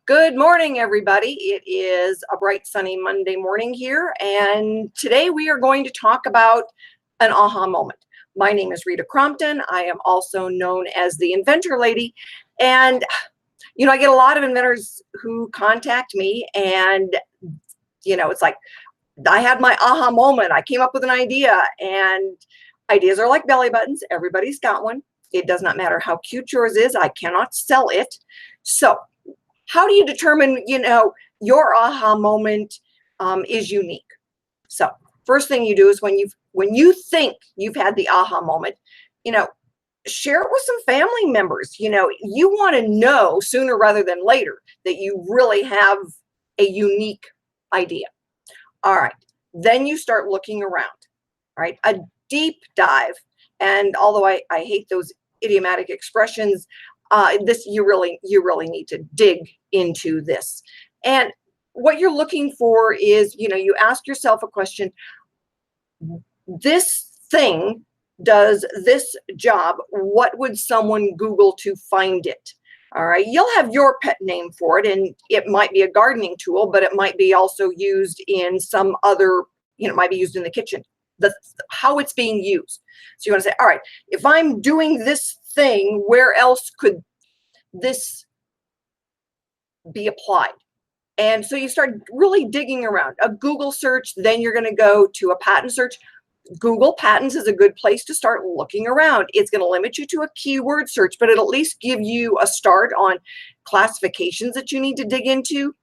Good morning, everybody. It is a bright, sunny Monday morning here, and today we are going to talk about an aha moment. My name is Rita Crompton. I am also known as the Inventor Lady, and I get a lot of inventors who contact me, and it's like I had my aha moment. I came up with an idea, and ideas are like belly buttons. Everybody's got one. It does not matter how cute yours is. I cannot sell it. So how do you determine, your aha moment is unique? So first thing you do is when you think you've had the aha moment, share it with some family members. You want to know sooner rather than later that you really have a unique idea. All right. Then you start looking around. All right. A deep dive. And although I hate those idiomatic expressions, you really need to dig into this. And what you're looking for is, you ask yourself a question. This thing does this job. What would someone Google to find it? All right, you'll have your pet name for it, and it might be a gardening tool, but it might be also used in some other, it might be used in the kitchen. How it's being used. So you want to say, all right, if I'm doing this thing, where else could this be applied? And so you start really digging around. A Google search, then you're going to go to a patent search. Google Patents is a good place to start looking around. It's going to limit you to a keyword search, but it'll at least give you a start on classifications that you need to dig into.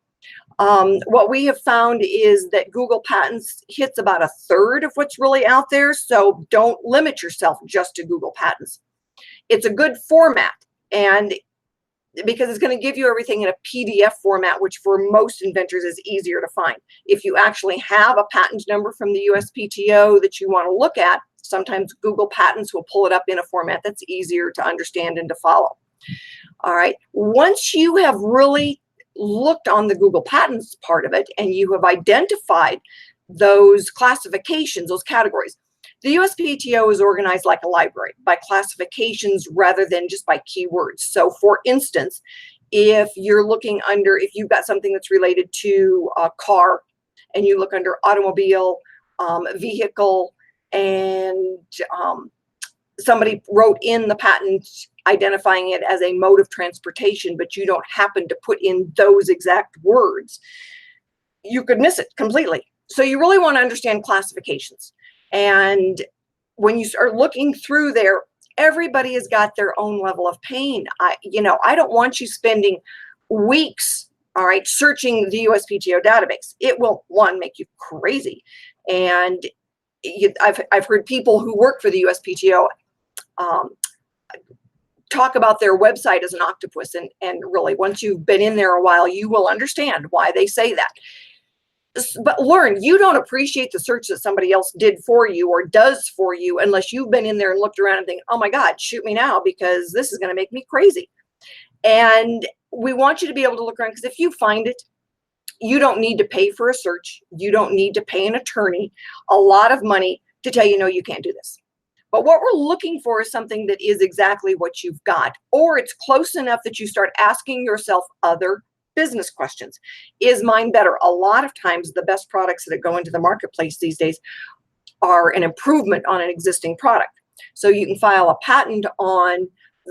What we have found is that Google Patents hits about 1/3 of what's really out there, so don't limit yourself just to Google Patents. It's a good format, and because it's going to give you everything in a PDF format, which for most inventors is easier to find. If you actually have a patent number from the USPTO that you want to look at, sometimes Google Patents will pull it up in a format that's easier to understand and to follow. All right. Once you have really looked on the Google Patents part of it and you have identified those classifications, those categories, the USPTO is organized like a library by classifications rather than just by keywords. So for instance, if you've got something that's related to a car and you look under automobile, vehicle, and somebody wrote in the patent identifying it as a mode of transportation, but you don't happen to put in those exact words, you could miss it completely. So you really want to understand classifications. And when you start looking through there, everybody has got their own level of pain. I don't want you spending weeks, all right, searching the USPTO database. It will, one, make you crazy. And I've heard people who work for the USPTO talk about their website as an octopus. And really, once you've been in there a while, you will understand why they say that. But learn, you don't appreciate the search that somebody else did for you or does for you unless you've been in there and looked around and think, oh my God, shoot me now because this is going to make me crazy. And we want you to be able to look around, because if you find it, you don't need to pay for a search. You don't need to pay an attorney a lot of money to tell you, no, you can't do this. But what we're looking for is something that is exactly what you've got, or it's close enough that you start asking yourself other business questions. Is mine better? A lot of times the best products that go into the marketplace these days are an improvement on an existing product. So you can file a patent on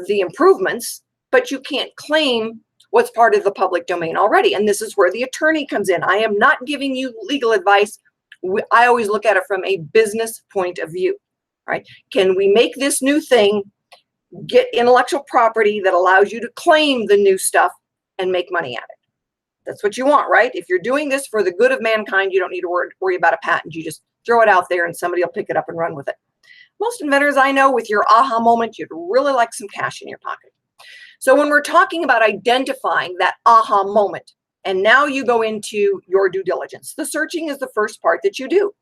the improvements, but you can't claim what's part of the public domain already. And this is where the attorney comes in. I am not giving you legal advice. I always look at it from a business point of view, right? Can we make this new thing, get intellectual property that allows you to claim the new stuff and make money at it? That's what you want, right? If you're doing this for the good of mankind, you don't need to worry about a patent. You just throw it out there and somebody will pick it up and run with it. Most inventors I know, with your aha moment, you'd really like some cash in your pocket. So when we're talking about identifying that aha moment, and now you go into your due diligence, the searching is the first part that you do. All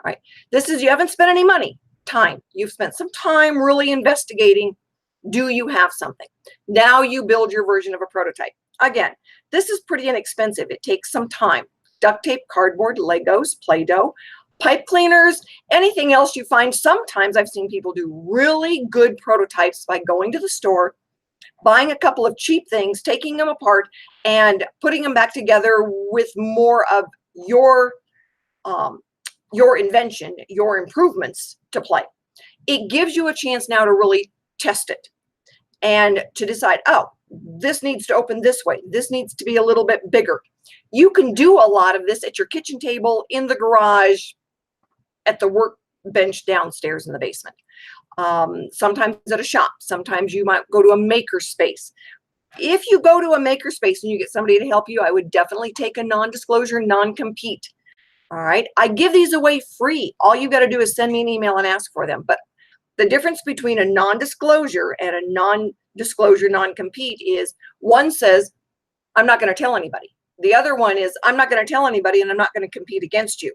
right. This is, you haven't spent any money, time. You've spent some time really investigating. Do you have something? Now you build your version of a prototype. Again, this is pretty inexpensive. It takes some time. Duct tape, cardboard, Legos, Play-Doh, pipe cleaners, anything else you find. Sometimes I've seen people do really good prototypes by going to the store, buying a couple of cheap things, taking them apart, and putting them back together with more of um, your invention, your improvements to play. It gives you a chance now to really test it and to decide, oh, this needs to open this way. This needs to be a little bit bigger. You can do a lot of this at your kitchen table, in the garage, at the workbench downstairs in the basement. Sometimes at a shop. Sometimes you might go to a maker space. If you go to a maker space and you get somebody to help you, I would definitely take a non-disclosure, non-compete. All right. I give these away free. All you got to do is send me an email and ask for them. But the difference between a non-disclosure and a non-disclosure, non-compete is one says, I'm not going to tell anybody. The other one is, I'm not going to tell anybody and I'm not going to compete against you.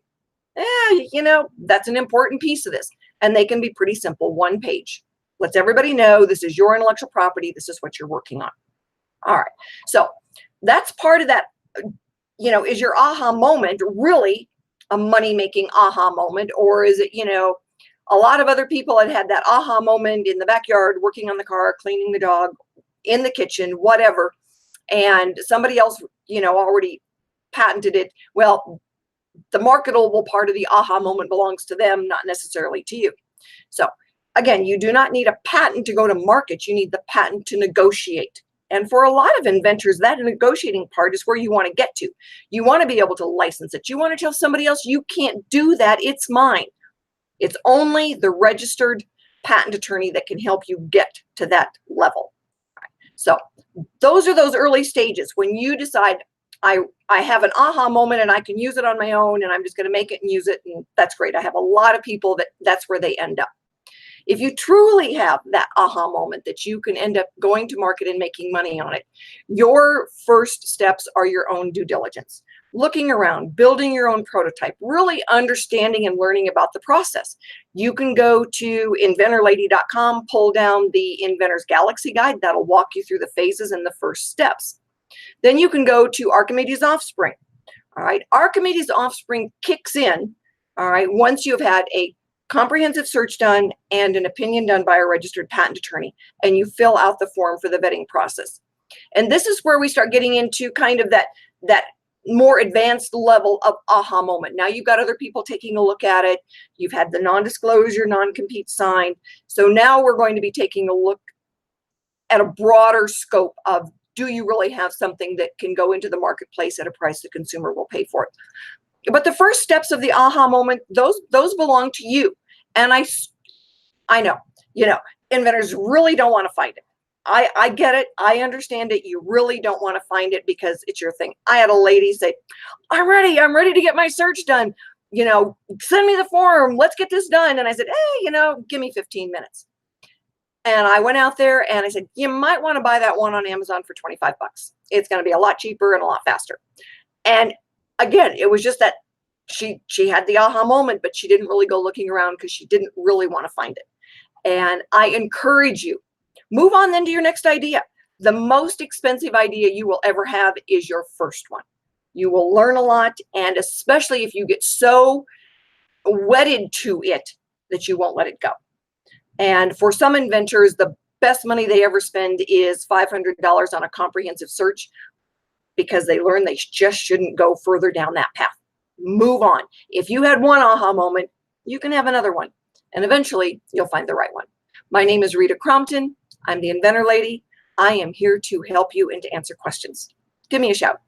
You know, that's an important piece of this. And they can be pretty simple. One page. Lets everybody know this is your intellectual property. This is what you're working on. All right. So that's part of that. You know, is your aha moment really a money-making aha moment? Or is it, you know, a lot of other people had that aha moment in the backyard, working on the car, cleaning the dog, in the kitchen, whatever. And somebody else, you know, already patented it. Well, the marketable part of the aha moment belongs to them, not necessarily to you. So again, you do not need a patent to go to market. You need the patent to negotiate. And for a lot of inventors, that negotiating part is where you want to get to. You want to be able to license it. You want to tell somebody else, you can't do that. It's mine. It's only the registered patent attorney that can help you get to that level. So those are those early stages when you decide, I have an aha moment and I can use it on my own and I'm just going to make it and use it. And that's great. I have a lot of people that's where they end up. If you truly have that aha moment that you can end up going to market and making money on it, your first steps are your own due diligence. Looking around, building your own prototype, really understanding and learning about the process. You can go to inventorlady.com, pull down the Inventor's Galaxy Guide. That'll walk you through the phases and the first steps. Then you can go to Archimedes Offspring. All right, Archimedes Offspring kicks in, all right, once you've had a comprehensive search done and an opinion done by a registered patent attorney, and you fill out the form for the vetting process. And this is where we start getting into kind of that more advanced level of aha moment. Now you've got other people taking a look at it. You've had the non-disclosure, non-compete signed. So now we're going to be taking a look at a broader scope of, do you really have something that can go into the marketplace at a price the consumer will pay for it? But the first steps of the aha moment, those belong to you. And I know, you know, inventors really don't want to find it. I get it. I understand it. You really don't want to find it because it's your thing. I had a lady say, I'm ready to get my search done. You know, send me the form. Let's get this done. And I said, hey, you know, give me 15 minutes. And I went out there and I said, you might want to buy that one on Amazon for 25 bucks. It's going to be a lot cheaper and a lot faster. And again, it was just that she had the aha moment, but she didn't really go looking around because she didn't really want to find it. And I encourage you, move on then to your next idea. The most expensive idea you will ever have is your first one. You will learn a lot, and especially if you get so wedded to it that you won't let it go. And for some inventors, the best money they ever spend is $500 on a comprehensive search because they learn they just shouldn't go further down that path. Move on. If you had one aha moment, you can have another one. And eventually, you'll find the right one. My name is Rita Crompton. I'm the Inventor Lady. I am here to help you and to answer questions. Give me a shout.